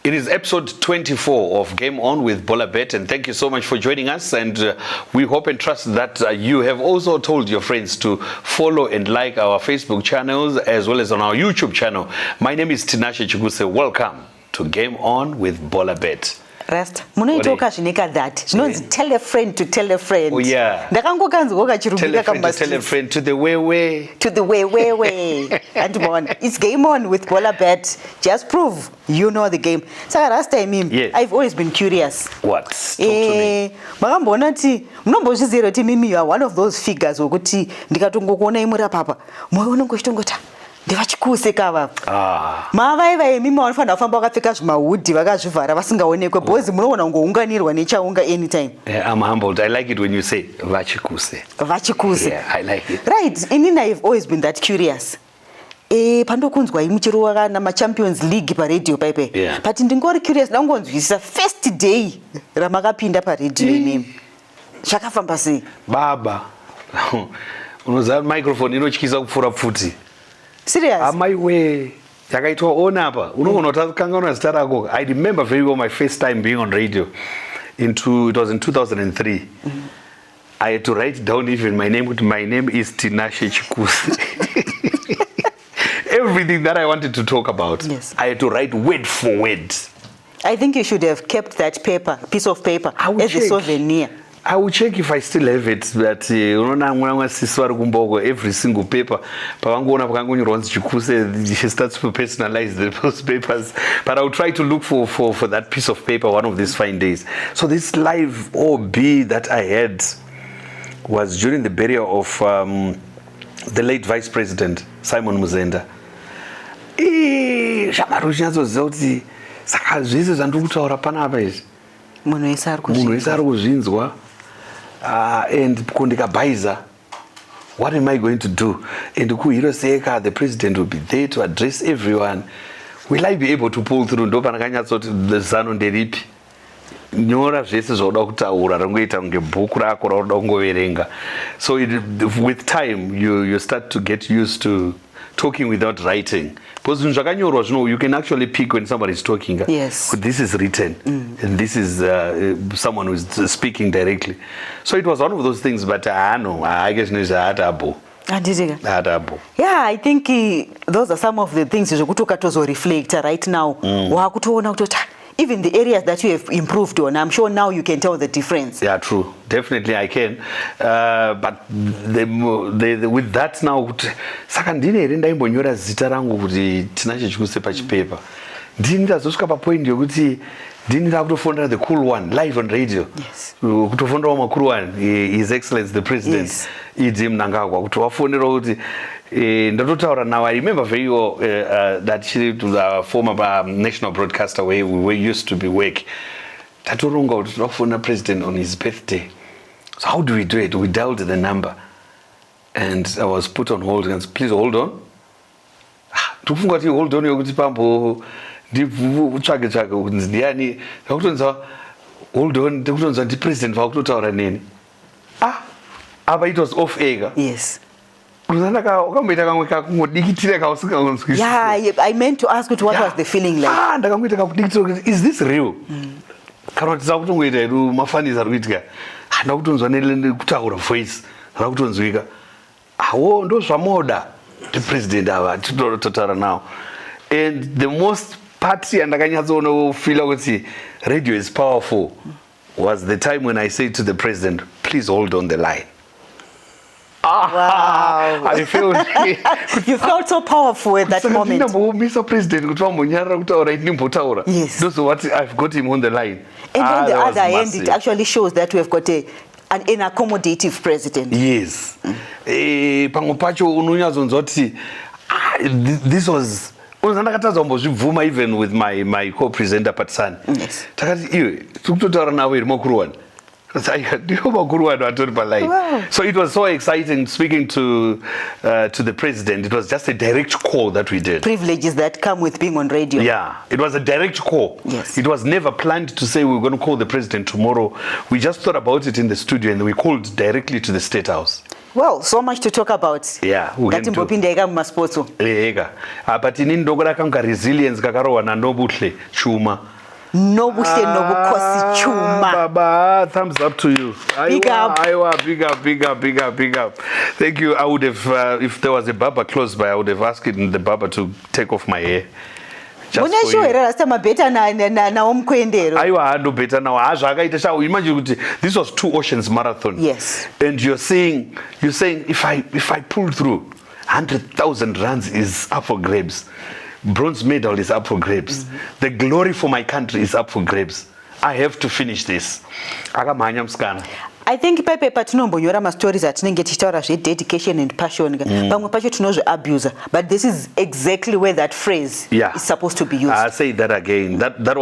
It is episode 24 of Game On with Bolabet, and thank you so much for joining us. And we hope and trust that you have also told your friends to follow and like our Facebook channels as well as on our YouTube channel. My name is Tinashe Chikuse. Welcome to Game On with Bolabet. Rest. Munoitoka zvineka that. Zvinonzi tell a friend to tell a friend. Oh yeah. Ndakangokanzwa Tell a friend to tell a friend to the way. To the way. And it's Game On with Bolabet. Just prove you know the game. Saka last time yes. I've always been curious. What? Talk to me. Makambona ti munombozvizira kuti mimi you are one of those figures wokuti ndikatongokuona imuri apapa moyo unongochitongota ndeva Chikuse kava. Mavaiva mimi vanofanira kufamba vakapfeka zvimahudhi vakazvivhara vasingaonekwe because munoona kungounganirwa nechaunga anytime. I'm humbled. I like it when you say Chikuse. Chikuse. Yeah, I like it. Right. Inini I've always been that curious. Pandokunzwa imuchirowa na Champions League pa radio paipe. Yeah. But ndingori curious ndangonzwisisa first day ramakapinda pa radio inini. Zvakafamba sei? Baba. Unoziva microphone inotyisa kupfuura pfuti. Serious? Amaiwe yakaitwa on apa unoona kuti akanganwa zita rako. I remember very well my first time being on radio. It was in 2003. I had to write down even my name. My name is Tinashe Chikuse. Everything that I wanted to talk about, yes. I had to write word for word. I think you should have kept that piece of paper as a souvenir. I will check if I still have it, but every single paper, she starts to personalize those papers. But I will try to look for that piece of paper one of these fine days. So this live OB that I had was during the burial of the late Vice President, Simon Muzenda. And kundikabhaiza, what am I going to do? And the president will be there to address everyone. Will I be able to pull through? The zano nderipi. Nyora zvese zvoda kutaura rangoita kunge bhuku rako rauda kungoverenga. So with time you start to get used to talking without writing. Because you can actually pick when somebody is talking. Yes. This is written, and this is someone who is speaking directly. So it was one of those things, but I guess it's adabo. Yeah, I think those are some of the things you could reflect right now. Even the areas that you have improved on, I'm sure now you can tell the difference. Yeah, true. Definitely I can. But with that now, sakandine renda imbonyora zita rangu kuti Tinashe Chikuse pachipepa. Ndinazosvika papoint yokuti ndinida kutofondera the cool one live on radio. Yes. Kutofondera makuru one, His Excellency the President. Yes. Idi Mnangagwa kuti wafondera kuti ndatotaura now. I remember very well that she was a former national broadcaster where we used to be work. Tatoronga kuti tinofona president on his birthday. So how do we do it? We dialed the number and I was put on hold and said, please hold on. Tufunga ti hold on yokuti pambo nditsvage kuti ndiani ndakutonza hold on ndakutonza ndi president vakutotaura neni. But it was off air. Yes. Yeah, I meant to ask you what was the feeling like. Is this real? The president now. And the most party and radio is powerful was the time when I said to the president, please hold on the line. Wow. I felt you felt so powerful at that moment. Mr. President, yes. That's what I've got him on the line. And on the other hand, it actually shows that we have got an accommodative president. Yes. This was even with my co-presenter Patsan. Yes. Wow. So it was so exciting speaking to the president. It was just a direct call that we did. Privileges that come with being on radio. Yeah, it was a direct call. Yes. It was never planned to say we were going to call the president tomorrow. We just thought about it in the studio and we called directly to the State House. Well, so much to talk about. Yeah, we can do. Ngatimbopinda mumasports. But inini ndokora kanga resilience kakarohwa naNobuhle Chuma. Nobuhle Nobukosi Chuma. Baba, thumbs up to you. Big up. Big up. Thank you. I would have, if there was a barber close by, I would have asked the barber to take off my hair. Muna sure rasta mabeta na omkwendero. Aiwa hando beta now. Azvakaita sha. Imagine this was 2 Oceans marathon. Yes. And you're saying if I pull through, 100,000 rands is up for grabs. Bronze medal is up for grabs. The glory for my country is up for grabs. I have to finish this. Akamhanya mskana. I think pepe patinombonyora ma stories atinenge tichitaura dedication and passion. Pamwe pacho tinozvi abuse, but this is exactly where that phrase is supposed to be used. I say that again. That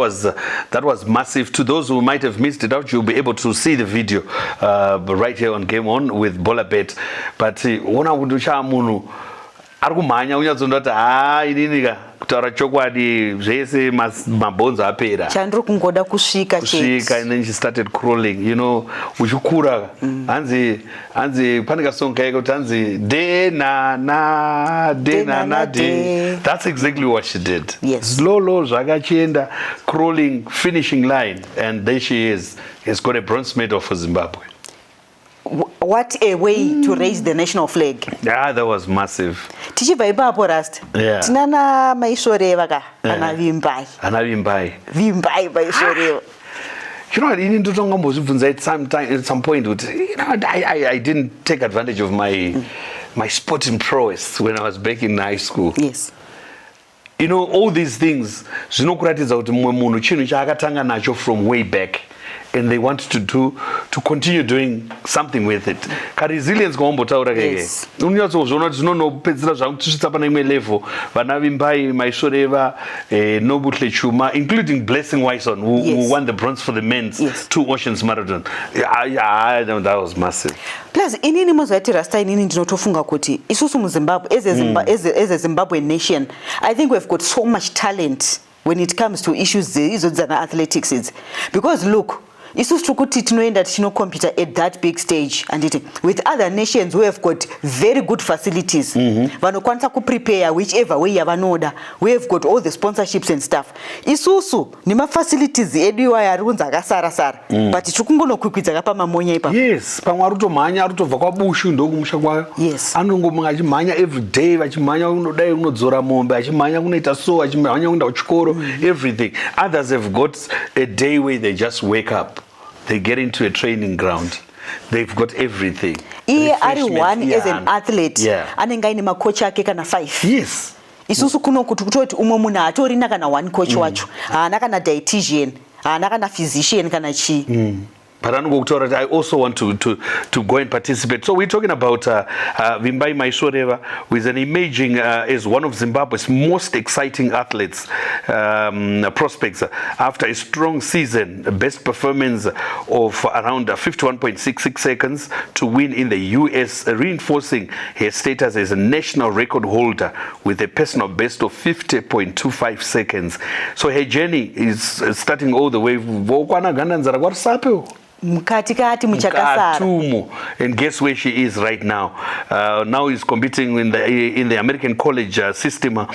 was massive. To those who might have missed it out, you'll be able to see the video right here on Game On with Bolabet. But ona kundusha munhu arikumhanya unyadzondoti ininika kutaura chokwadi zvese mabhonzo apera chandiri kungoda kusvika and then she started crawling, you know, uchikura hanzi pane kasong kaiko kuti hanzi de na de. That's exactly what she did. Yes. Slowly zvakachienda crawling, finishing line, and there she is. Has got a bronze medal for Zimbabwe. What a way to raise the national flag. Yeah, that was massive. Tichibva ipapo Rasta. Tinana maishoreva ka kana vimbai. Ana vimbai. Vimbai maishoreva. You know what, at some point, you know, I didn't take advantage of my sporting prowess when I was back in high school. Yes. You know, all these things, zvinokuratidza kuti mumwe munhu chinhu chaakatanga nacho from way back. And they want to continue doing something with it. Resilience kaombotaura keke. Unyatsozvona kuti zvinonopedzera zvangu tichisvitsa pane imwe level. Vana Vimbai, Maishoreva, Nobuhle Chuma, including Blessing Wison, who won the bronze for the men's 2 Oceans marathon. Yeah, that was massive. Plus, inini mozvati Rasta inini ndinotofunga kuti isusu muZimbabwe as a Zimbabwean nation, I think we've got so much talent when it comes to issues athletics. Because look, isusu tukuti tinoenda tichinocompete at that big stage and with other nations who have got very good facilities. Vanokwanisa kuprepare whichever way yavanoda. We have got all the sponsorships and stuff. Isusu nima facilities edu yarunza akasara but tikungonokwikwidzaka pamamonya ipa. Yes, pamwe arutomhanya arutobva kwabushu ndokumusha kwayo. Yes. Anongomhanya achimhanya every day, vachimhanya unodai unodzora mombe, achimhanya kunoita so, achimhanya kuenda kuchikoro, everything. Others have got a day where they just wake up. They get into a training ground. They've got everything. One as an athlete. Anenge aine makochi ake kana 5. Yes. Isusu kuno kutoti umwe munhu atorina kana 1 coach wacho. Haana kana dietitian, haana kana physician kana chi. But I also want to go and participate. So we're talking about Vimbai Maishoreva, who is an emerging as one of Zimbabwe's most exciting athletes, prospects, after a strong season, a best performance of around 51.66 seconds to win in the US, reinforcing her status as a national record holder with a personal best of 50.25 seconds. So her journey is starting all the way. Mukati muchakasara. And guess where she is right now? Now is competing in the American college system of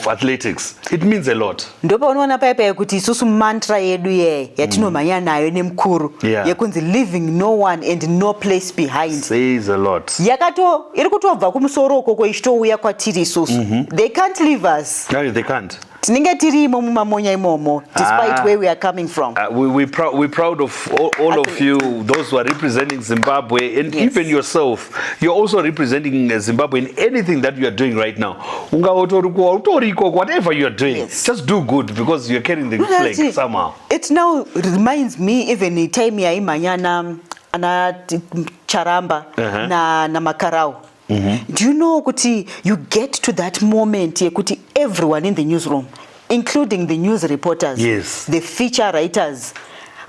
athletics. It means a lot. Ndopa unoona paipa kuti isusu mantra yedu yatinomhanya nayo nemukuru yekunzi leaving no one and no place behind. Says a lot. Iri kutobva kumusoro ukoko ichitouya kwatiri isusu. They can't leave us. No, they can't. Tinenge tirimo mumamonya imomo despite where we are coming from. We're proud of all of you, those who are representing Zimbabwe, and even yourself. You're also representing Zimbabwe in anything that you are doing right now. Whatever you are doing, just do good because you're carrying the flag somehow. It now reminds me even the time ya imanyana ana charamba na makarao. Do you know kuti you get to that moment kuti everyone in the newsroom, including the news reporters, the feature writers,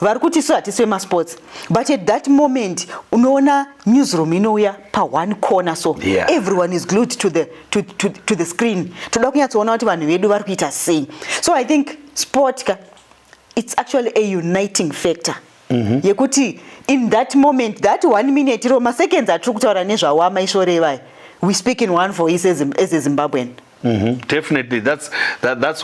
varikuti so atisema sports, but at that moment unaona newsroom inouya pa one corner, so everyone is glued to the screen. Toda kunyatsoona kuti vanhu vedu varikuita sei. So I think sport it's actually a uniting factor yekuti in that moment, that 1 minute Roma seconds atiri kutaura nezvawo amaishoreva, we speak in one voice as a Zimbabwean. Definitely, that's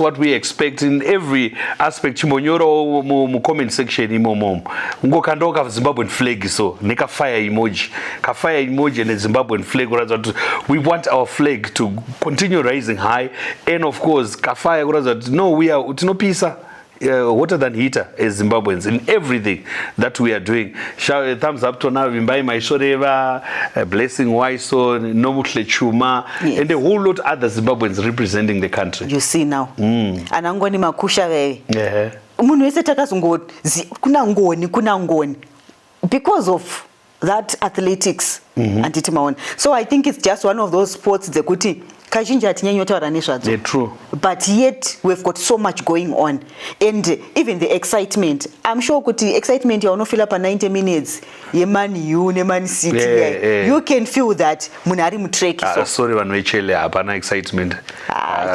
what we expect in every aspect. Chimonyoro mu comment section imomo ngokandoka Zimbabwean flag so nika fire emoji and a Zimbabwean flag. We want our flag to continue rising high, and of course kafaya no, we are utinopisa hotter than heater as Zimbabweans in everything that we are doing. Shout a thumbs up to now Vimbai Maishoreva, Blessing Waiso, Nomutle Chuma, and a whole lot of other Zimbabweans representing the country. You see now. Anangoni makusha wewe. Yeah. Munhu wese takazongoti kuna ngoni because of that athletics anditi maona. So I think it's just one of those sports dzekuti kazhinji hatinyanyotaura nezvadzo. They're true. But yet we've got so much going on, and even the excitement. I'm sure kuti excitement yaunofila pa 90 minutes yeMan U neMan City, you can feel that munhu ari mutrack. Sorry vanhu vechele hapana excitement.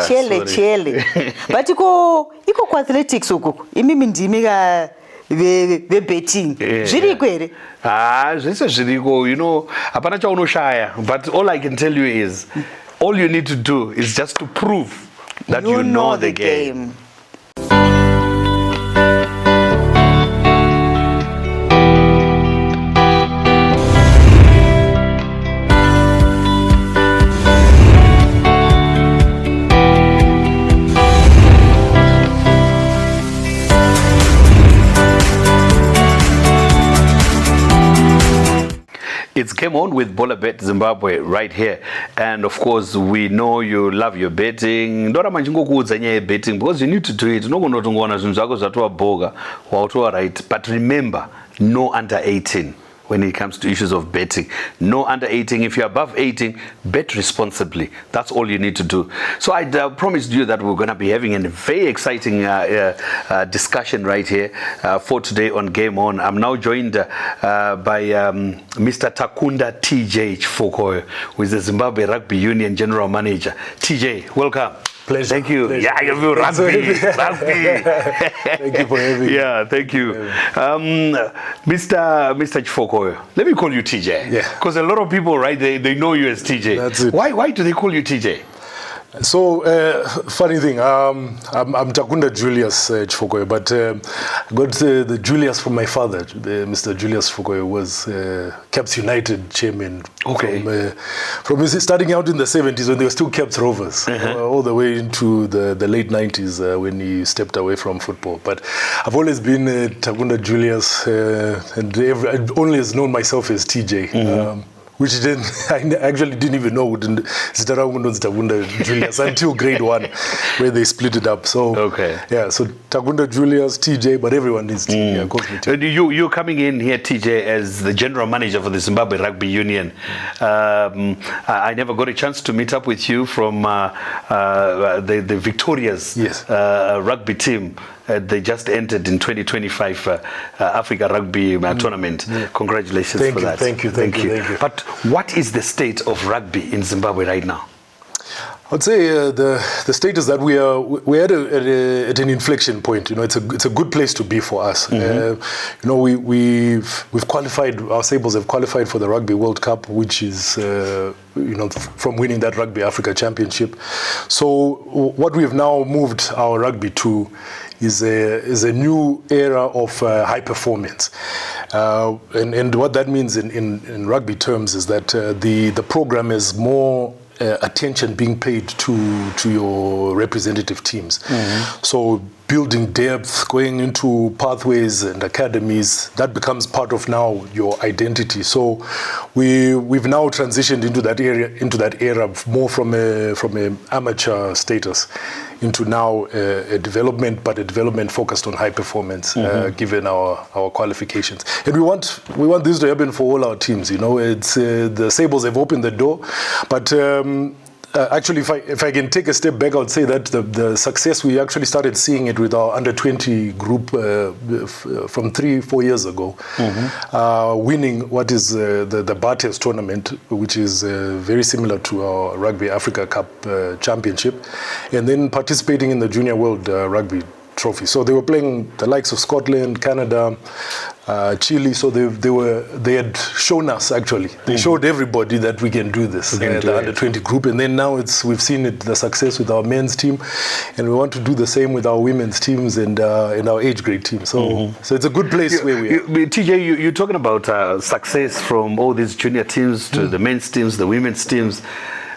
Chele. But iko athletics uku imimi ndimi ka betting zviriko here. Zvese zviriko, you know, hapana chaunoshaya. But all I can tell you is all you need to do is just to prove that you know the game. It's Game On with Bolabet Zimbabwe right here, and of course we know you love your betting. Ndora manjingokuudza nyaya betting because you need to do it. Unogonotongona zvinhu zvako zvatowa boga wautowa right, but remember, no under 18 when it comes to issues of betting. No under 18. If you're above 18, bet responsibly. That's all you need to do. So I promised you that we're going to be having a very exciting discussion right here for today on Game On. I'm now joined by Mr. Takunda Chifokoyo, who is the Zimbabwe Rugby Union General Manager. TJ, welcome. Pleasure. Thank you. Pleasure. Yeah, you rugby. Thank you for having me. Yeah, thank you. Mr. Chifokoyo, let me call you TJ. Yeah. Because a lot of people, right, they know you as TJ. That's it. Why do they call you TJ? So, funny thing, I'm Takunda Julius Chifokoyo, but I got the Julius from my father. Mr. Julius Chifokoyo was Caps United chairman. Okay. From starting out in the 70s when they were still Caps Rovers, all the way into the late 90s when he stepped away from football. But I've always been Takunda Julius, and I've always known myself as TJ. Which I actually didn't even know Takunda Julius until grade 1, where they split it up. So yeah, so Takunda Julius, TJ, but everyone is TJ. You're coming in here, TJ, as the general manager for the Zimbabwe Rugby Union. I never got a chance to meet up with you from the victorious rugby team. They just entered in 2025 Africa Rugby Tournament. Congratulations for that. Thank you. But what is the state of rugby in Zimbabwe right now? I'd say the state is that we're at an inflection point. You know, it's a good place to be for us. You know, we've qualified. Our Sables have qualified for the Rugby World Cup, which is you know, from winning that Rugby Africa Championship. So what we've now moved our rugby to is a new era of high performance, and what that means in rugby terms is that the program is more attention being paid to your representative teams. So building depth, going into pathways and academies, that becomes part of now your identity. So we've now transitioned into that era more from a amateur status into now a development, but a development focused on high performance, given our qualifications. And we want this to happen for all our teams. You know, it's the Sables have opened the door, but actually, if I can take a step back, I would say that the success, we actually started seeing it with our under-20 group from 3-4 years ago, winning what is the Bates tournament, which is very similar to our Rugby Africa Cup Championship, and then participating in the Junior World Rugby trophy. So they were playing the likes of Scotland, Canada, Chile. So they had shown us, actually. They showed everybody that we can do this. The under-20 group, and then now we've seen the success with our men's team, and we want to do the same with our women's teams and our age grade team. So it's a good place where we are. TJ, you're talking about success from all these junior teams to the men's teams, the women's teams.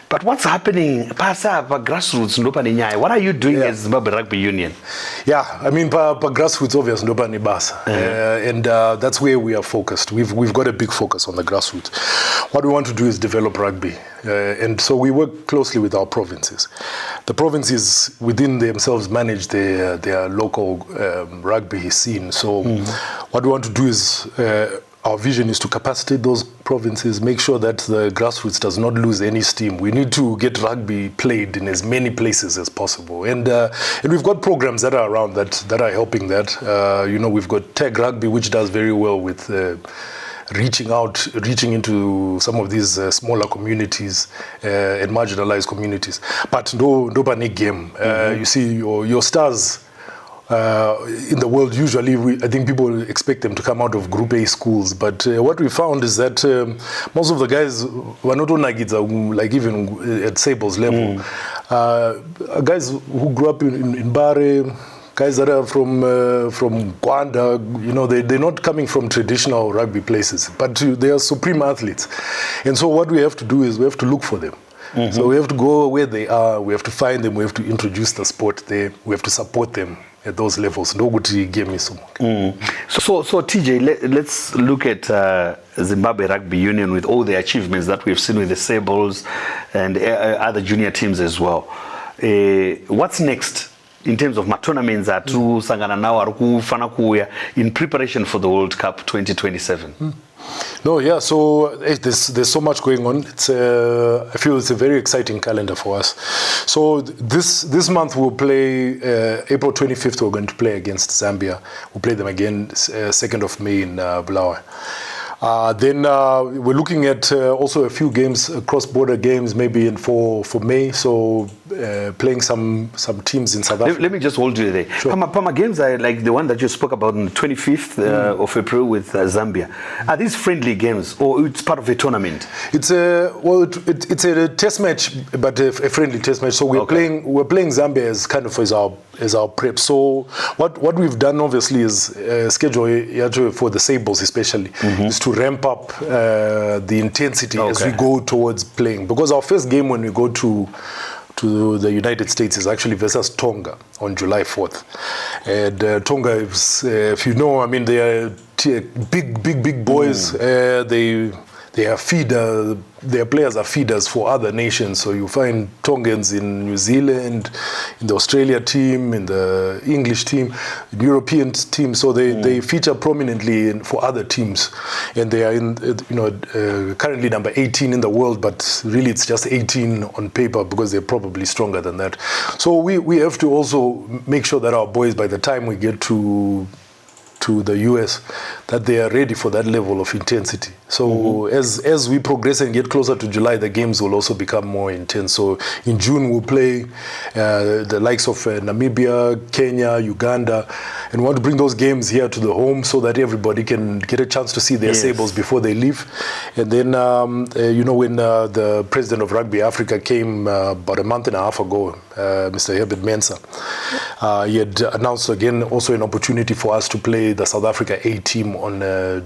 But what's happening pasa grassroots ndopani nyaya? What are you doing as Zimbabwe Rugby Union? Yeah, I mean pa grassroots obviously ndopani basa. And that's where we are focused. We've got a big focus on the grassroots. What we want to do is develop rugby. And so we work closely with our provinces. The provinces within themselves manage their local rugby scene. So what we want to do is our vision is to capacitate those provinces, make sure that the grassroots does not lose any steam. We need to get rugby played in as many places as possible. And we've got programs that are around that are helping that. We've got Tag Rugby, which does very well with reaching into some of these smaller communities and marginalized communities. But no panic game. You see your stars in the world, usually I think people expect them to come out of Group A schools, but what we found is that most of the guys were not on like even at Sable's level. Guys who grew up in Bare, guys that are from Gwanda, they're not coming from traditional rugby places, but they are supreme athletes. And so what we have to do is we have to look for them. So we have to go where they are, we have to find them, we have to introduce the sport there, we have to support them at those levels. So TJ, let's look at Zimbabwe Rugby Union with all the achievements that we've seen with the Sables and other junior teams as well. What's next in terms of tournaments in preparation for the World Cup 2027? So there's so much going on. I feel it's a very exciting calendar for us. So this month we'll play April 25th. We're going to play against Zambia. We'll play them again 2nd of May in Bulawayo. Then we're looking at also a few games, cross-border games, maybe for May. So playing some teams in South Africa. Let me just hold you there. Sure. Pama games are like the one that you spoke about on the 25th of April with Zambia. Are these friendly games or it's part of a tournament? It's a test match, but a friendly test match. So we're playing Zambia as kind of as our prep. So what we've done obviously is schedule for the Sables especially is to ramp up the intensity as we go towards playing, because our first game when we go to the United States is actually versus Tonga on July 4th. And Tonga is, if you know, I mean, they are big boys. Their players are feeders for other nations. So you find Tongans in New Zealand, in the Australia team, in the English team, European team. So they feature prominently for other teams, and they are currently number 18 in the world, but really it's just 18 on paper because they're probably stronger than that. So we have to also make sure that our boys, by the time we get to the US, that they are ready for that level of intensity. So as we progress and get closer to July, the games will also become more intense. So in June we'll play the likes of Namibia, Kenya, Uganda, and we want to bring those games here to the home so that everybody can get a chance to see their Sables before they leave. And then when the president of Rugby Africa came about a month and a half ago, Mr. Herbert Mensah, he had announced again also an opportunity for us to play the South Africa A team on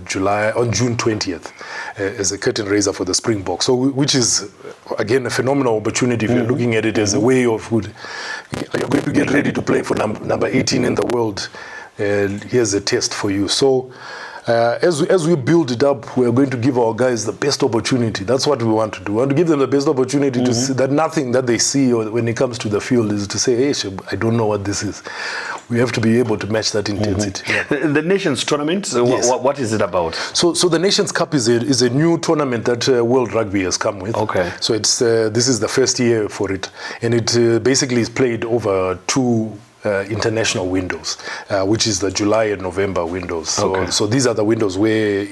June 20th as a curtain raiser for the Springboks. So which is again a phenomenal opportunity if you're looking at it as a way of you're going to get ready to play for number 18 in the world. Here's a test for you. So as we build it up, we are going to give our guys the best opportunity. That's what we want to do. We want to give them the best opportunity to see that nothing that they see when it comes to the field is to say, hey, I don't know what this is. We have to be able to match that intensity. The Nations Tournament, what is it about? So the Nations Cup is a new tournament that World Rugby has come with. Okay. So this is the first year for it, and it basically is played over two international windows, which is the July and November windows. So these are the windows where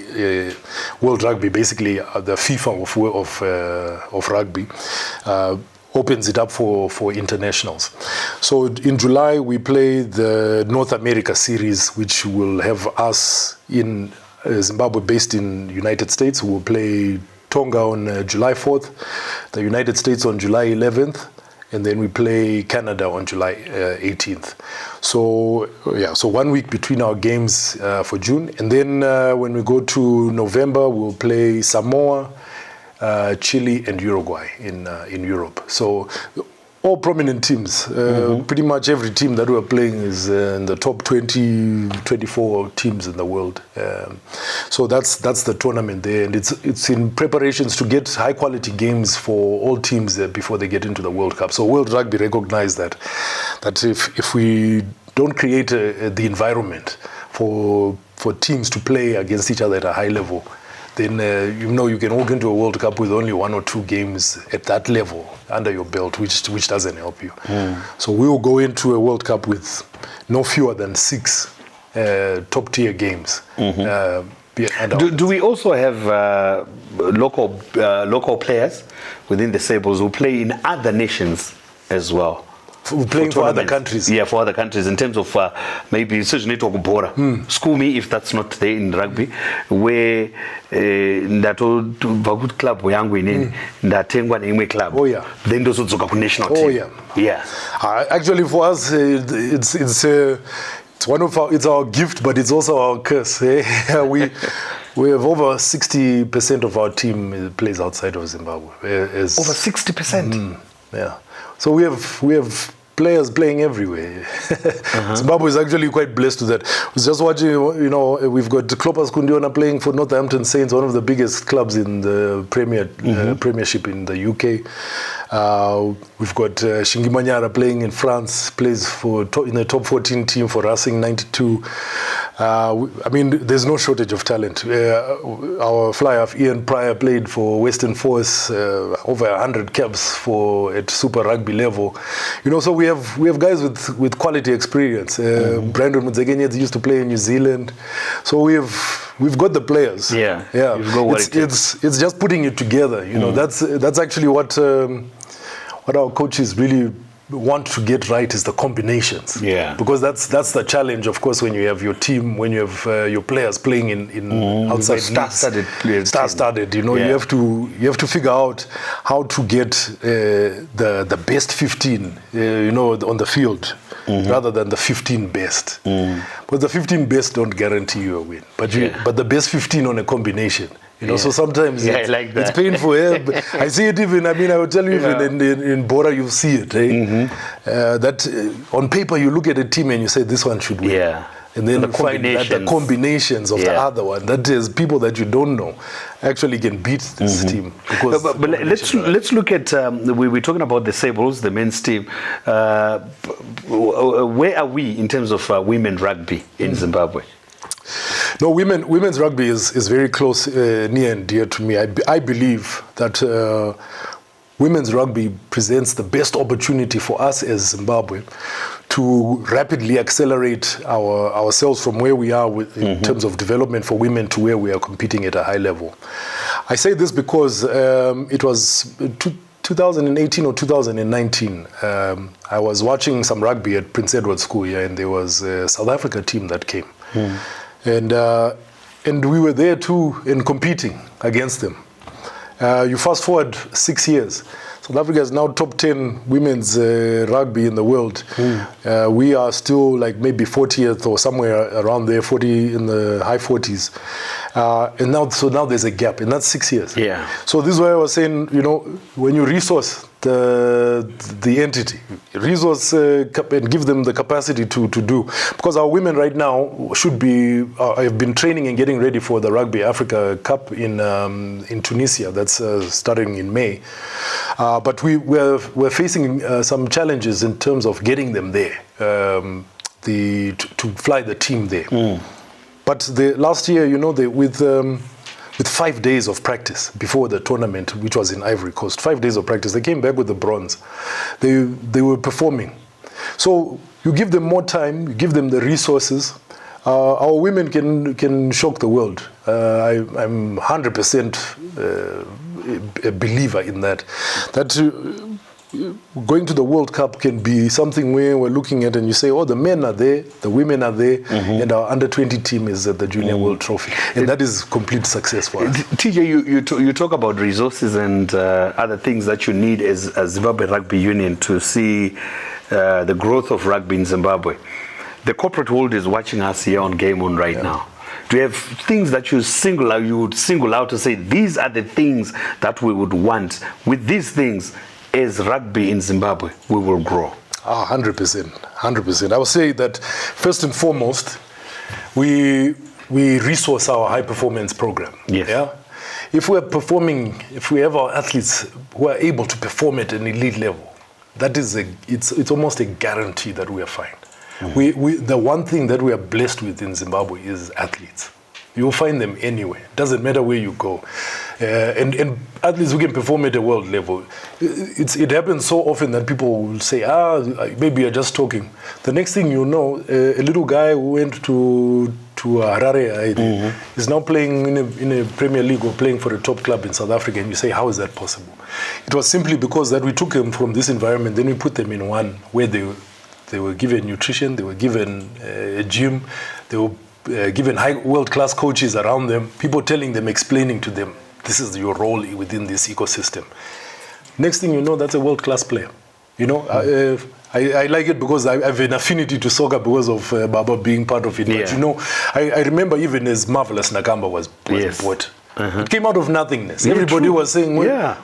World Rugby, basically the FIFA of rugby, opens it up for internationals. So in July, we play the North America series, which will have us in Zimbabwe based in United States. We'll play Tonga on July 4th, the United States on July 11th, and then we play Canada on July 18th. So, so 1 week between our games for June. And then when we go to November, we'll play Samoa, Chile, and Uruguay in Europe. So all prominent teams. Pretty much every team that we're playing is in the top 20, 24 teams in the world. So that's the tournament there, and it's in preparations to get high quality games for all teams before they get into the World Cup. So World Rugby recognized that if we don't create the environment for teams to play against each other at a high level, then you can walk into a World Cup with only 1 or 2 games at that level under your belt, which doesn't help you. So we will go into a World Cup with no fewer than 6 top tier games. Do we also have local players within the Sables who play in other nations as well? Playing for other countries. Yeah, for other countries in terms of maybe Bora. School me if that's not there in rugby, where that old club yangu inini ndatengwa na imwe club. Oh yeah. Then those who go national team. Oh yeah. Yeah. Actually, for us, it's our gift, but it's also our curse. We have over 60% of our team plays outside of Zimbabwe. Over 60%. Yeah. So we have players playing everywhere. Zimbabwe is actually quite blessed with that. I was just watching, we've got Klopas Kundiona playing for Northampton Saints, one of the biggest clubs in the Premiership in the UK. We've got Shingi Manyara playing in France, plays in the top 14 team for Racing 92. There's no shortage of talent. Our fly-half Ian Pryor played for Western Force, over 100 caps at Super Rugby level. So we have guys with quality experience. Brandon Mudzegenyedzi used to play in New Zealand. So we've got the players. Yeah. You've got it's just putting it together. That's actually what our coaches really want to get right, is the combinations. Yeah. Because that's the challenge, of course, when you have your team, when you have your players playing in outside star-studded players. Star-studded, you have to figure out how to get the best 15, on the field, rather than the 15 best. But the 15 best don't guarantee you a win. But the best 15 on a combination. So sometimes it's painful. I see it even, I will tell you, even in Bora, you see it. Right? That on paper, you look at a team and you say, this one should win. Yeah. And then you find that the combinations of the other one, that is people that you don't know, actually can beat this team. But let's look at, we're talking about the Sables, the men's team. Where are we in terms of women rugby in Zimbabwe? No, women's rugby is very close, near and dear to me. I believe that women's rugby presents the best opportunity for us as Zimbabwe to rapidly accelerate ourselves from where we are in terms of development for women to where we are competing at a high level. I say this because it was 2018 or 2019. I was watching some rugby at Prince Edward School here, and there was a South Africa team that came. And we were there too in competing against them. You fast forward 6 years, South Africa is now top 10 women's rugby in the world. We are still like maybe 40th or somewhere around there, 40 in the high 40s. And now there's a gap, and that's 6 years. Yeah. So this is why I was saying, when you resource the entity, resource and give them the capacity to do, because our women right now should be. I've been training and getting ready for the Rugby Africa Cup in Tunisia. That's starting in May. But we're facing some challenges in terms of getting them there, to fly the team there. But the last year, with 5 days of practice before the tournament, which was in Ivory Coast, 5 days of practice, they came back with the bronze. They were performing. So you give them more time, you give them the resources. Our women can shock the world. I'm 100% a believer in that. That going to the World Cup can be something where we're looking at and you say, oh, the men are there, the women are there, and our under-20 team is at the Junior World Trophy. And that is complete success for us. TJ, you talk about resources and other things that you need as Zimbabwe Rugby Union to see the growth of rugby in Zimbabwe. The corporate world is watching us here on Game On right now. Do you have things that you would single out to say, these are the things that we would want? With these things, as rugby in Zimbabwe, we will grow. 100%, 100%. I would say that first and foremost, we resource our high performance program. Yes. Yeah. If we have our athletes who are able to perform at an elite level, that is it's almost a guarantee that we are fine. The one thing that we are blessed with in Zimbabwe is athletes. You'll find them anywhere. Doesn't matter where you go. And athletes who can perform at a world level. It happens so often that people will say, maybe you're just talking. The next thing you know, a little guy who went to Harare is now playing in a Premier League or playing for a top club in South Africa, and you say, how is that possible? It was simply because that we took them from this environment, then we put them in one where they were given nutrition, they were given a gym, they were given high world-class coaches around them, people telling them, explaining to them, this is your role within this ecosystem. Next thing you know, that's a world-class player. You know, I like it because I have an affinity to soccer because of Baba being part of it. Yeah. But you know, I remember even as marvelous Nakamba was bought. It came out of nothingness. Yeah, everybody true. was saying,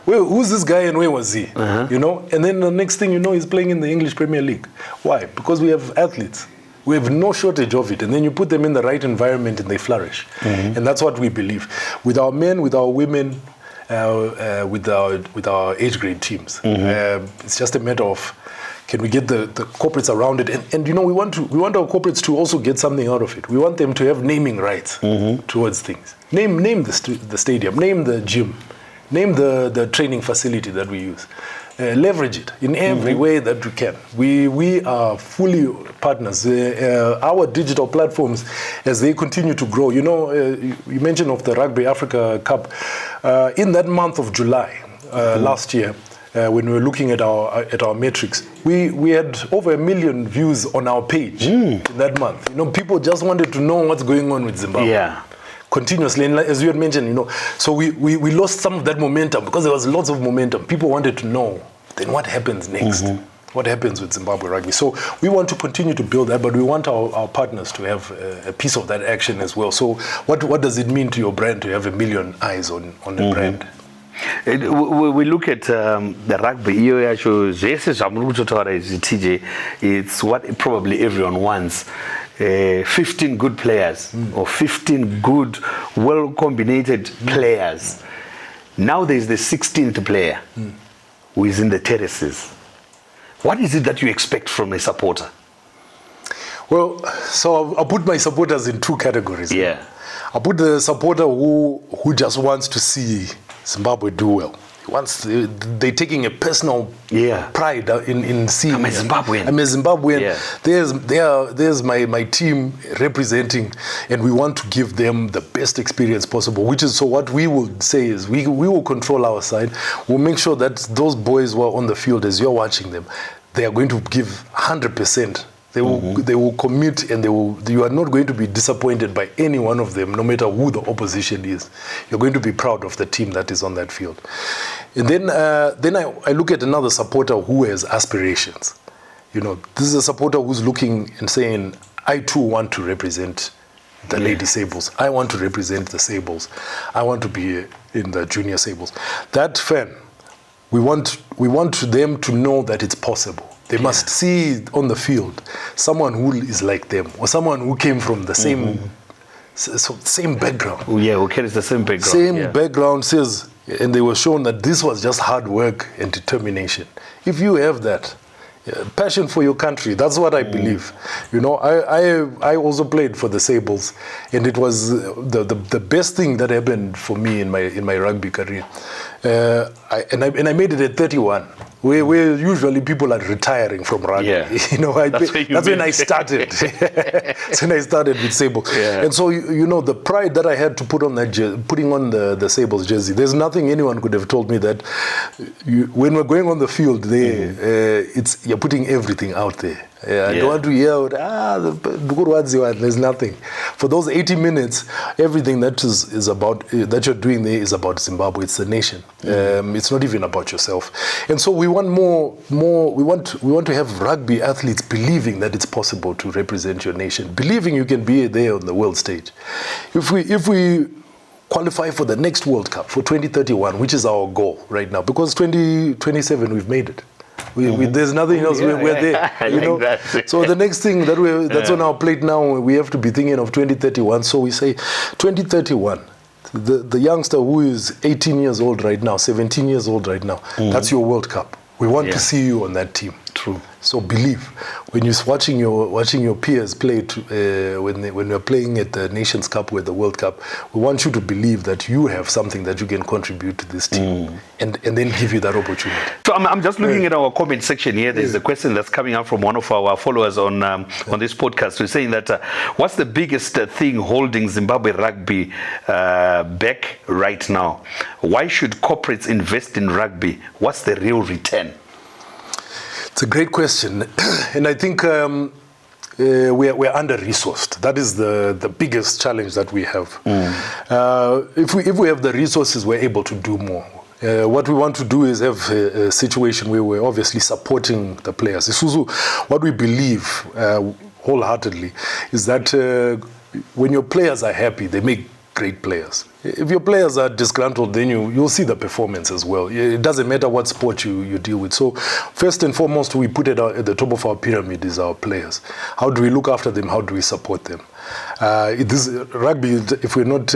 who's this guy and where was he? You know, and then the next thing you know, he's playing in the English Premier League. Why? Because we have athletes. We have no shortage of it. And then you put them in the right environment and they flourish. And that's what we believe. With our men, with our women, with our age grade teams. It's just a matter of, can we get the corporates around it? And you know, we want our corporates to also get something out of it. We want them to have naming rights towards things. Name the stadium, name the gym, name the training facility that we use. Leverage it in every way that we can. We are fully partners. Our digital platforms, as they continue to grow, you know, you mentioned of the Rugby Africa Cup. In that month of July last year, when we were looking at our metrics, we had over 1 million views on our page in that month. You know, people just wanted to know what's going on with Zimbabwe. Yeah. Continuously, and as you had mentioned, you know, so we lost some of that momentum because there was lots of momentum. People wanted to know, then what happens next? What happens with Zimbabwe Rugby? So we want to continue to build that, but we want our partners to have a piece of that action as well. So what does it mean to your brand to have 1 million eyes on the brand? We look at the rugby. TJ, it's what probably everyone wants. 15 good players or 15 good, well-combinated players. Now there's the 16th player who is in the terraces. What is it that you expect from a supporter? Well, so I'll put my supporters in two categories. Yeah. I'll put the supporter who just wants to see Zimbabwe do well. They're taking a personal pride in seeing. I'm a Zimbabwean. I'm a Zimbabwean. Yeah. There's my team representing, and we want to give them the best experience possible. Which is, so what we will say is we will control our side. We'll make sure that those boys who are on the field, as you're watching them, they are going to give 100%. They will commit, and you are not going to be disappointed by any one of them, no matter who the opposition is. You're going to be proud of the team that is on that field. And then I look at another supporter who has aspirations. You know, this is a supporter who's looking and saying, I too want to represent the Lady Sables. I want to represent the Sables. I want to be in the Junior Sables. That fan, we want them to know that it's possible. They must see on the field someone who is like them, or someone who came from the same background. Who carries the same background. Same background, says, and they were shown that this was just hard work and determination. If you have that passion for your country, that's what I believe. You know, I also played for the Sables, and it was the best thing that happened for me in my rugby career. I made it at 31. where usually people are retiring from rugby. Yeah. You know, that's when I started. That's when I started with Sable. Yeah. And so, you know, the pride that I had to put on that putting on the Sables jersey, there's nothing anyone could have told me that when we're going on the field there, you're putting everything out there. I don't want to yell, there's nothing. For those 80 minutes, everything that is about, that you're doing there is about Zimbabwe. It's the nation. It's not even about yourself. And so we want we want to have rugby athletes believing that it's possible to represent your nation, believing you can be there on the world stage. If we qualify for the next World Cup, for 2031, which is our goal right now, because 2027 we've made it. There's nothing else. We're there. You know? So the next thing that's on our plate now, we have to be thinking of 2031. So we say 2031. The youngster who is 18 years old right now, 17 years old right now, that's your World Cup. We want to see you on that team. True. So believe when you're watching your peers play when you're playing at the Nations Cup or the World Cup, we want you to believe that you have something that you can contribute to this team, and then give you that opportunity. So I'm just looking at our comment section here. There's a question that's coming up from one of our followers on this podcast. We're saying that what's the biggest thing holding Zimbabwe rugby back right now? Why should corporates invest in rugby? What's the real return? It's a great question, and I think we're under-resourced. That is the biggest challenge that we have. If we have the resources, we're able to do more. What we want to do is have a situation where we're obviously supporting the players. Isuzu, what we believe wholeheartedly is that when your players are happy, they make great players. If your players are disgruntled, then you'll see the performance as well. It doesn't matter what sport you deal with. So first and foremost, we put it at the top of our pyramid is our players. How do we look after them? How do we support them? This rugby, if we're not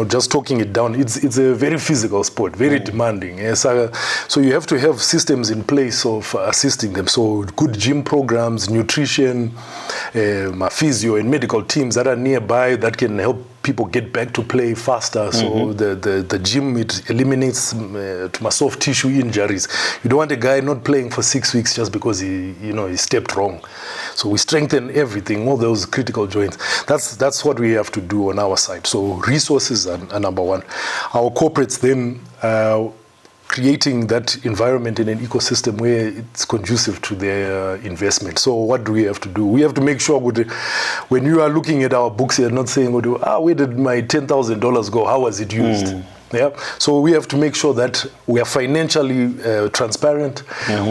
just talking it down, it's a very physical sport, very demanding. Yes, so you have to have systems in place of assisting them. So good gym programs, nutrition, physio and medical teams that are nearby that can help people get back to play faster. So the gym, it eliminates soft tissue injuries. You don't want a guy not playing for 6 weeks just because he stepped wrong. So we strengthen everything, all those critical joints. That's what we have to do on our side. So resources are number one. Our corporates then creating that environment in an ecosystem where it's conducive to their investment. So what do we have to do? We have to make sure when you are looking at our books, you're not saying, where did my $10,000 go? How was it used? Yeah. So we have to make sure that we are financially transparent.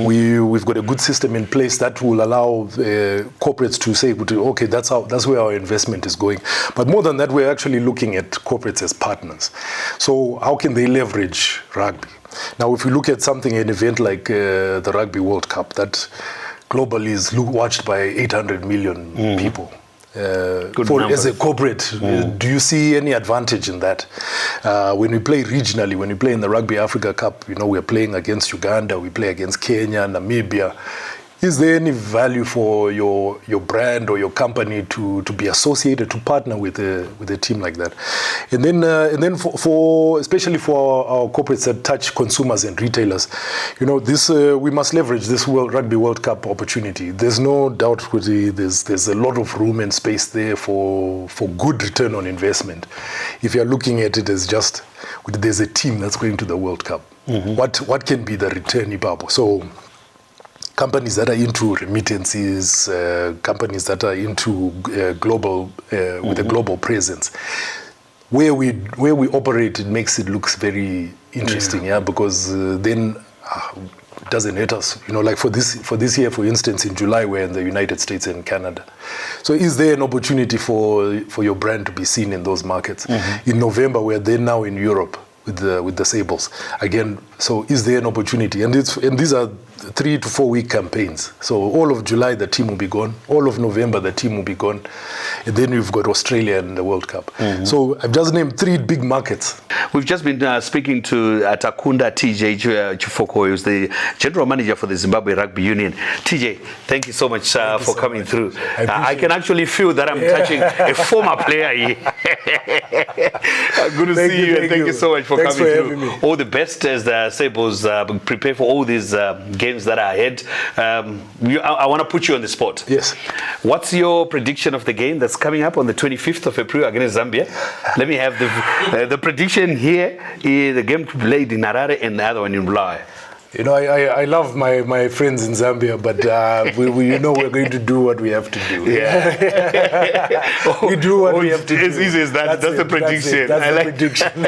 We've got a good system in place that will allow corporates to say, okay, that's where our investment is going. But more than that, we're actually looking at corporates as partners. So how can they leverage rugby? Now, if you look at an event like the Rugby World Cup that globally is watched by 800 million people. As a corporate, do you see any advantage in that? When we play regionally, when we play in the Rugby Africa Cup, we're playing against Uganda, we play against Kenya, Namibia. Is there any value for your brand or your company to be associated, to partner with a team like that? And then for especially for our corporates that touch consumers and retailers, we must leverage this Rugby World Cup opportunity. There's no doubt there's a lot of room and space there for good return on investment. If you're looking at it as just there's a team that's going to the World Cup, what can be the return, Ibabo? So companies that are into remittances, companies that are into global with a global presence, where we operate, it makes it looks very interesting, because then it doesn't hurt us. Like for this year, for instance, in July we're in the United States and Canada. So is there an opportunity for your brand to be seen in those markets? In November we're there now in Europe with the Sables again. So is there an opportunity? And these are 3 to 4 week campaigns. So all of July the team will be gone. All of November the team will be gone. and then you've got Australia in the World Cup. So I've just named 3 big markets. We've just been speaking to Takunda Chifokoyo, who's the general manager for the Zimbabwe Rugby Union. TJ, thank you so much for coming through. I can actually feel that I'm touching a former player here. Good to see you, and thank you so much for coming through. All the best as the Sables prepare for all these games that are ahead. I want to put you on the spot. Yes. What's your prediction of the game that's coming up on the 25th of April against Zambia? Let me have the prediction here. The game played in Harare and the other one in Bulawayo. You know, I love my friends in Zambia, but we we're going to do what we have to do. Yeah. We do what we have to do. As easy as that. That's the prediction. That's the prediction.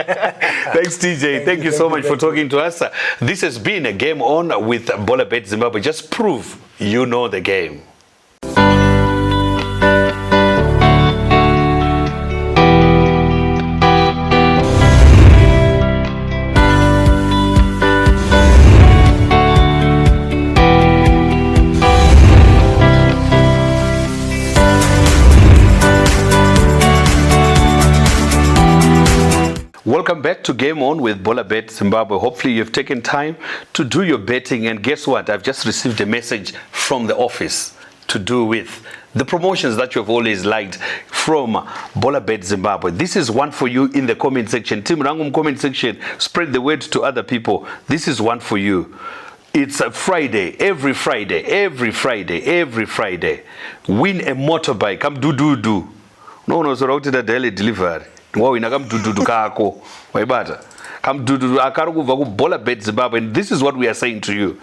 Thanks, TJ. Thank you so much for talking to us. This has been a Game On with Bolabet Zimbabwe. Just prove you know the game. Welcome back to Game On with Bolabet Zimbabwe. Hopefully you've taken time to do your betting, and guess what? I've just received a message from the office to do with the promotions that you've always liked from Bolabet Zimbabwe. This is one for you in the comment section. Team Rangum comment section, spread the word to other people. This is one for you. It's a Friday, every Friday. Win a motorbike. Come do. No, so out to the daily delivery. Wow, come do kako. Waibata. Come do Bolabet Zimbabwe. And this is what we are saying to you.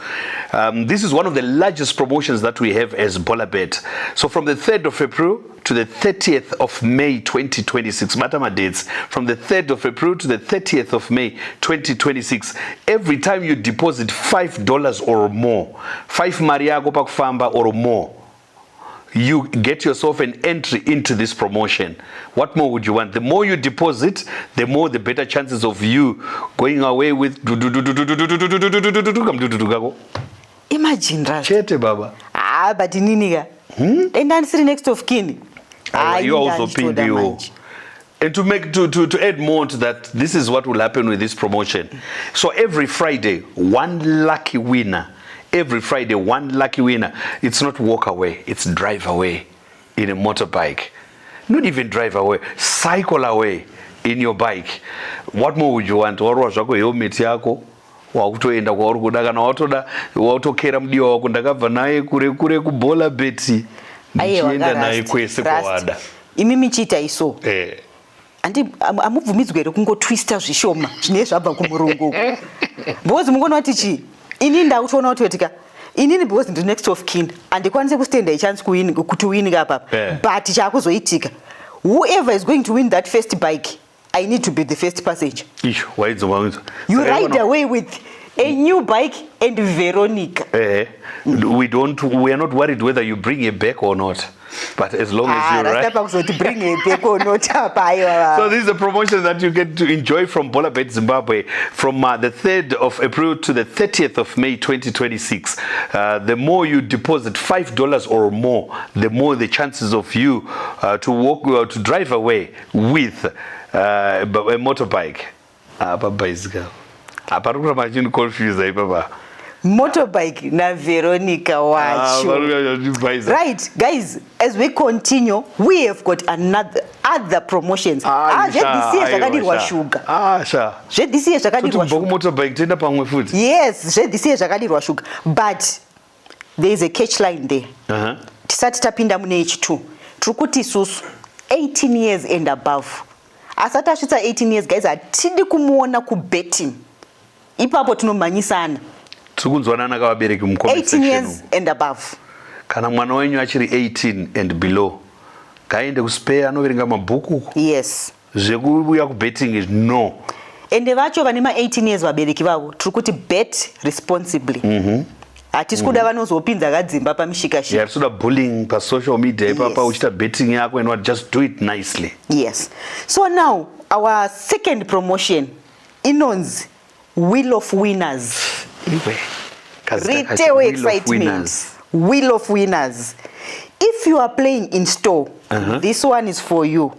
This is one of the largest promotions that we have as Bolabet. So from the 3rd of April to the 30th of May 2026, Matama dates, from the 3rd of April to the 30th of May 2026, every time you deposit $5 or more, 5 Mariago Pakfamba or more, you get yourself an entry into this promotion. What more would you want? The more you deposit, the more the better chances of you going away with imagine that. Chete baba. But niniga. And then sitting next of kin. You also PBO. And to add more to that, this is what will happen with this promotion. So every Friday, one lucky winner. Every Friday, one lucky winner. It's not walk away, it's drive away in a motorbike. Not even drive away, cycle away in your bike. What more would you want? Helmet yako wakutoenda kwauri kuda kana watokera mudiwa wako ndakabva naye kure kuBolabet ndichienda naye kwese kwawada. Imi michita iso. Amubvumidzwa here kungotwista zvishoma zvine zvabva kumurungu. Because mungona wati chi? Ini ndautoona kuti wetika inini because ndiri next of kin andikwanise kustenda chance kuti win apa, but chakuzoitika, whoever is going to win that first bike, I need to be the first passenger. You ride away with a new bike and Veronica. We are not worried whether you bring a back or not. But as long as you ride. So this is a promotion that you get to enjoy from Bolabet Zimbabwe from the 3rd of April to the 30th of May 2026. The more you deposit $5 or more, the more the chances of you to drive away with a motorbike. Motorbike na Veronica wacho. Right, guys, as we continue, we have got other promotions. This year zvakadirwa sugar. This year zvakadirwa sugar. Motorbike tenda pamwe futi. Yes, this year zvakadirwa sugar. But there is a catch line there. Tisati tapinda mune H2. Trukuti susu 18 years and above. Asati asvitsa 18 years, guys, atidi kumuona kubetting. Ipapo tinomanyisana. 18 years and above. Kana mwana wenyu achiri 18 and below, kaende kuspare anoverenga mabhuku. Yes. Zvekuuya kubetting is no. Ende vacho vane ma 18 years vabereki vavo tiri kuti bet responsibly. Hatisi kuda vanozopinza kadzimba pamishikashika. Yeah, so bullying pa social media ipapa uchita betting yako and what, just do it nicely. Yes. So now our second promotion inonzi Wheel of Winners. Retail excitement. Wheel of Winners. If you are playing in store, this one is for you.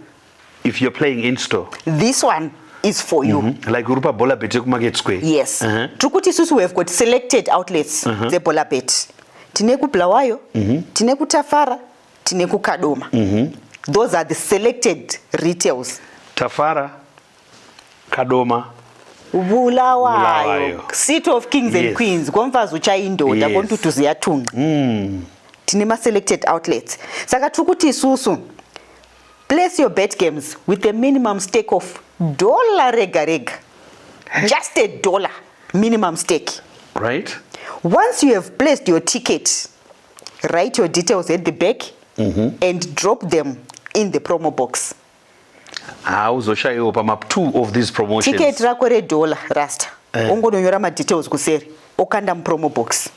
If you're playing in store, this one is for you. Like Urupa Bolabet Market Square. Yes. Trukuti susu we have got selected outlets. The Bolabet. Tineku Bulawayo, Tineku Tafara, Tineku Kadoma. Those are the selected retails. Tafara, Kadoma, Bulawayo, Seat of Kings and Queens. Gomfazu Chaindo, Dagontu to Ziatung. Tinema selected outlets. Saka trukuti susu. Place your bet games with a minimum stake of $1 rega. Just $1 minimum stake. Right. Once you have placed your ticket, write your details at the back and drop them in the promo box. Up 2 of these promotions. Ticket rako $1 rasta. Ongononyora ma details kuseri. Okanda promo box.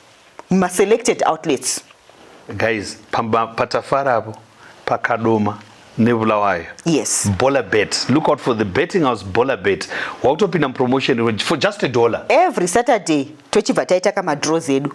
Ma selected outlets. Guys, Patafara, Pakadoma, Nebulawayo. Yes. Bolabet. Look out for the betting house Bolabet. Wautopina promotion for just $1. Every Saturday, tochivataita kama draw zedu.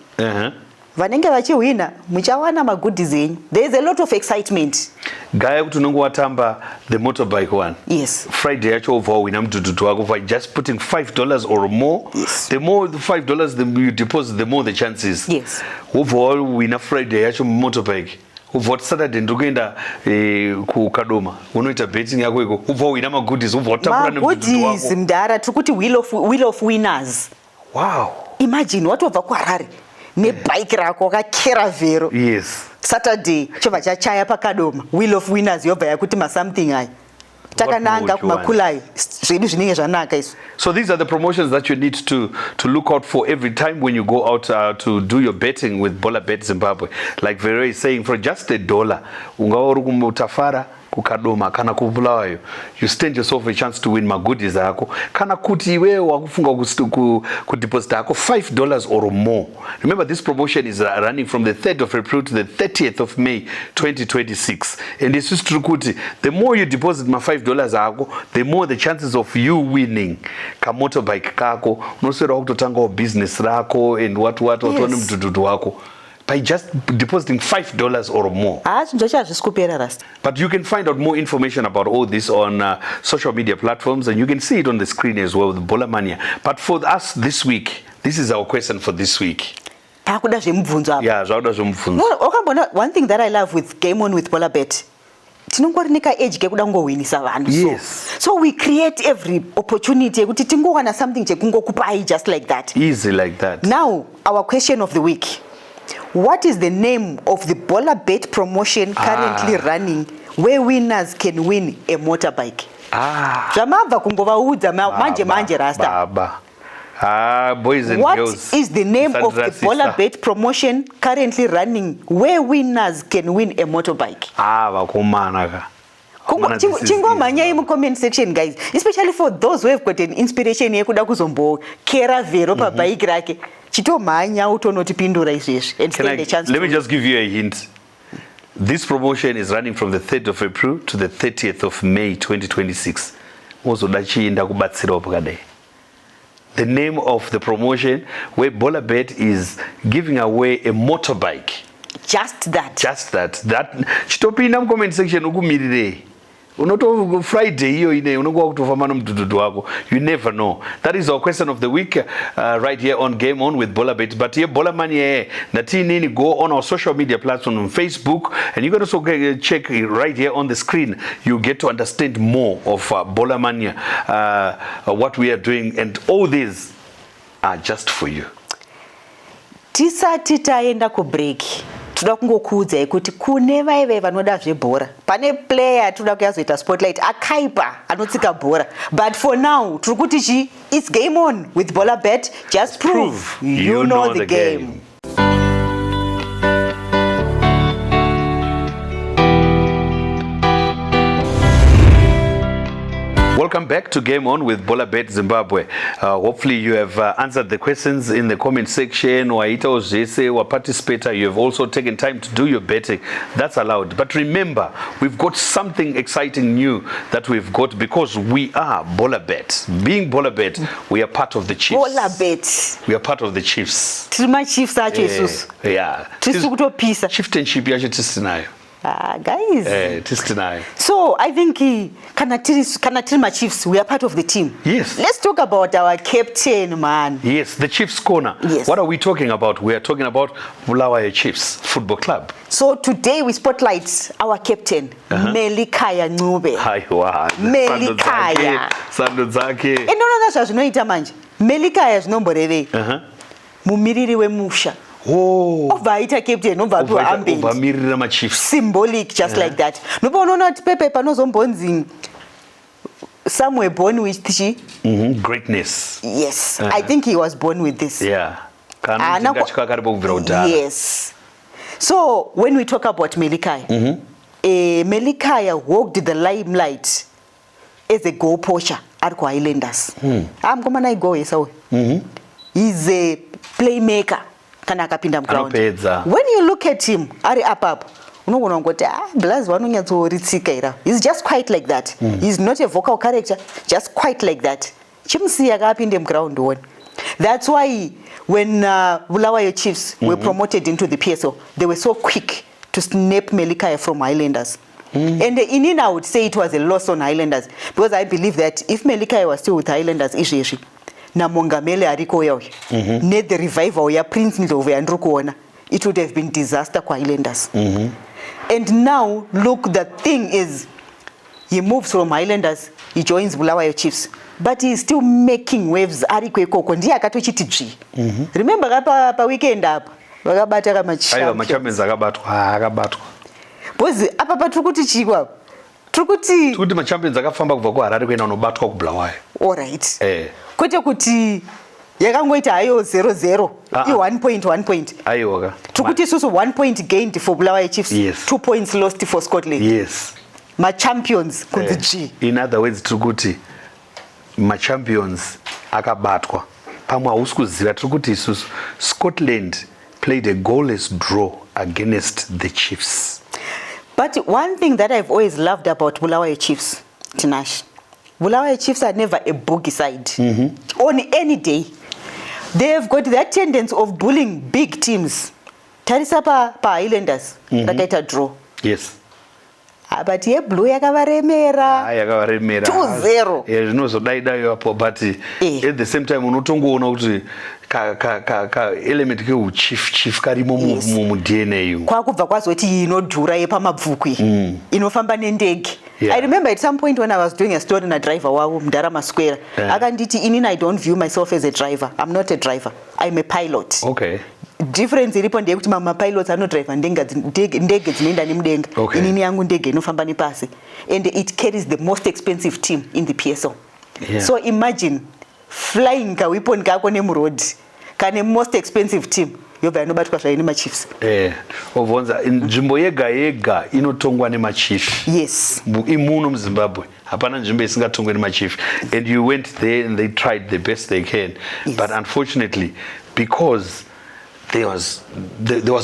Vanenge vachiwina, muchawana magoodies enyu. There is a lot of excitement. Gaya kuti unongo watamba the motorbike one. Yes. Friday yacho over wina mtututu wako by just putting $5 or more. Yes. The more the $5 you deposit, the more the chances. Yes. Overall wina Friday yacho motorbike. Uvot Saturday ndokenda ku Kadoma. Unoita betting yako iko. Uvo wina magoodies, uvo tapura nemtututu wako. Magoodies mdara tukuti wheel of winners. Wow. Imagine watu wabva kuHarare nebike rako kakera vero. Yes. Saturday chova chachaya pakadoma wheel of winners yobva yakuti ma something ayi. Takananga kumakulai zvedu zvinenge zvanaka isu. So these are the promotions that you need to look out for every time when you go out to do your betting with Bolabet Zimbabwe. Like Veronica is saying, for just $1, ungauri kumutafara kukadoma kana kubulawayo, you stand yourself a chance to win magoodies ako. Kana kuti iwe wakufunga ku deposit ako $5 or more. Remember, this promotion is running from the 3rd of April to the 30th of May 2026. And this is true kuti, the more you deposit ma $5 ako, the more the chances of you winning ka motorbike kako, unoswera kutotanga business rako and what mtututu wako. By just depositing $5 or more. But you can find out more information about all this on social media platforms, and you can see it on the screen as well with Bola Mania. But for us this week, this is our question for this week. Yeah, one thing that I love with Game On with Bolabet, yes. So we create every opportunity something just like that. Easy like that. Now, our question of the week. What is the name of the Bolabet promotion currently running where winners can win a motorbike? Manje rasta. Boys and what girls. What is the name of the Bolabet promotion currently running where winners can win a motorbike? Chingomanya in comment section, guys, especially for those who have got an inspiration yekuda kuzombo kera vero pa bike rake. Chitomanya utonotipindura izvezvi and stand a chance. Let me just give you a hint. This promotion is running from the 3rd of April to the 30th of May 2026. The name of the promotion where Bolabet is giving away a motorbike. Just that. Just that. That chitopinda comment section ukumirire. Unoto Friday hiyo ine unokuwa kutofama na mdududu wako. You never know. That is our question of the week right here on Game On with Bolabet. But here Bola Mania natini go on our social media platform on Facebook, and you can also check right here on the screen. You get to understand more of Bola Mania, what we are doing, and all these are just for you. Tisati taenda ku break. Toda kungokuudza kuti kune vaive vanoda zvebhora. Pane player toda kuyazoita spotlight akaipa anotsika bhora. But for now, tiri kuti chi, it's Game On with Bolabet. Just prove you know the game. Welcome back to Game On with Bolabet Zimbabwe. Hopefully you have answered the questions in the comment section. Waita ozese, waparticipate. You have also taken time to do your betting. That's allowed. But remember, we've got something exciting new that we've got because we are Bolabet. Being Bolabet, we are part of the Chiefs. Bolabet. We are part of the Chiefs. Tiri ma Chiefs acho isusu. Yeah. Tiri kutopisa. Chieftainship yacho tisinayo. Guys. Tistinai. So I think kana tiri Chiefs, we are part of the team. Yes. Let's talk about our captain, man. Yes, the Chiefs corner. Yes. What are we talking about? We are talking about Bulawayo Chiefs Football Club. So today we spotlight our captain, Melikhaya Ncube. Melikhaya. Sando zake. Inoona zvazvinoita manje. Melikhaya zvinomborevei. Mumiriri wemusha. Obva aita captain, obva apiwa armband. Obva mirira maChiefs. Symbolic, just like that. Nopoona kuti Pepe panozombonzi somewhere born with greatness. Yes, I think he was born with this. Yeah. Yes. So when we talk about Melikhaya, Melikhaya walked the limelight as a goal poacher at Islanders. He's a playmaker. When you look at him, he's just quite like that. He's not a vocal character, just quite like that. That's why when Bulawayo Chiefs were promoted into the PSL, they were so quick to snap Melikhaya from Islanders. And I would say it was a loss on Islanders, because I believe that if Melikhaya was still with Islanders, na mongamele ariko yao ne the revival ya Prince Ndlovu ya ndrukuona, it would have been disaster kwa Islanders. And now look, the thing is, he moves from Islanders, he joins Bulawayo Chiefs, but he is still making waves. Ariko ekoko ndiye akatochiti dzvi. Remember pa weekend apa vakabata kama champions akabatwa bozi apa patrukuti chikwa trukuti machampions akafamba kubva kuHarare kuenda unobatwa kuBulawayo. All right. Kwete kuti yakangoita hayo 0-0 1 point. Ayoka. Trukuti susu 1 point gained for Bulawayo Chiefs, yes. 2 points lost for Scotland. Yes. Champions kunzi G. In other words, trukuti champions akabatwa. Pamwe hausukuziva trukuti susu Scotland played a goalless draw against the Chiefs. But one thing that I've always loved about Bulawayo Chiefs, Tinashe, Bulawayo Chiefs are never a boogie side. On any day, they've got that tendency of bullying big teams. Tarisa pa Islanders, rakaita draw. Yes. But ye blue yakavaremera 2-0. Zvinozodaidayo apo, but at the same time unotongoona kuti ka element chief karimo mu DNA. Kwakubva kwazoti inodhura yepamabvukwi inofamba nendege. I remember at some point when I was doing a story na driver wavo Ndarama Square, akanditi inini I don't view myself as a driver. I'm not a driver. I'm a pilot. Okay. Difference iripo ndeyekuti pilots anodrive ndege dzinoenda nemudenga. Inini yangu ndege inofamba nepasi. And it carries the most expensive team in the PSL. So imagine flying ka weapon kako nemuroad kane most expensive team yobva inobatwa zvaine maChiefs. Ovonza nzvimbo yega inotongwa nemaChiefs. Yes. Imuno muZimbabwe hapana nzvimbo isingatongwe nemaChiefs, and you went there and they tried the best they can. Yes. But unfortunately, because there was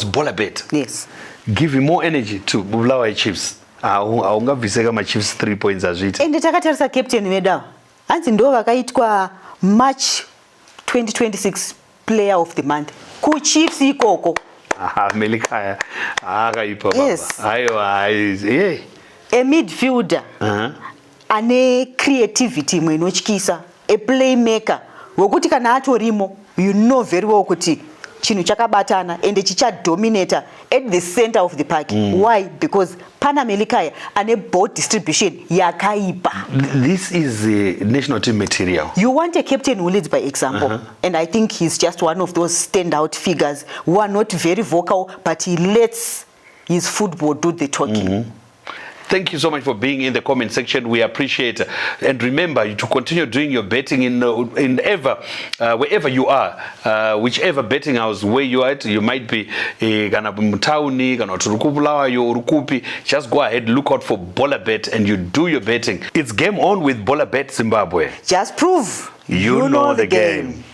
Bolabet. Yes. Giving more energy to Bulawayo Chiefs. Aungabviseka maChiefs 3 points azviti. And takatarisa captain medal. Anzi ndo vakaitwa March 2026 player of the month. Ku Chiefs ikoko. Melikhaya. Akaipa baba. Yes. Ayo a midfielder. Ane creativity inotyisa. A playmaker. Wokuti kana atorimo, you know very well kuti chinu chakabatana and chichadominator at the center of the park. Why? Because pana Melikhaya ane ball distribution yakaipa. This is a national team material. You want a captain who leads by example. And I think he's just one of those standout figures who are not very vocal, but he lets his football do the talking. Thank you so much for being in the comment section. We appreciate it. And remember to continue doing your betting in wherever you are, whichever betting house where you are at. You might be kana mutauni kana turukubulawayo urukupi. Just go ahead, look out for Bolabet and you do your betting. It's game on with Bolabet Zimbabwe. Just prove you know the game.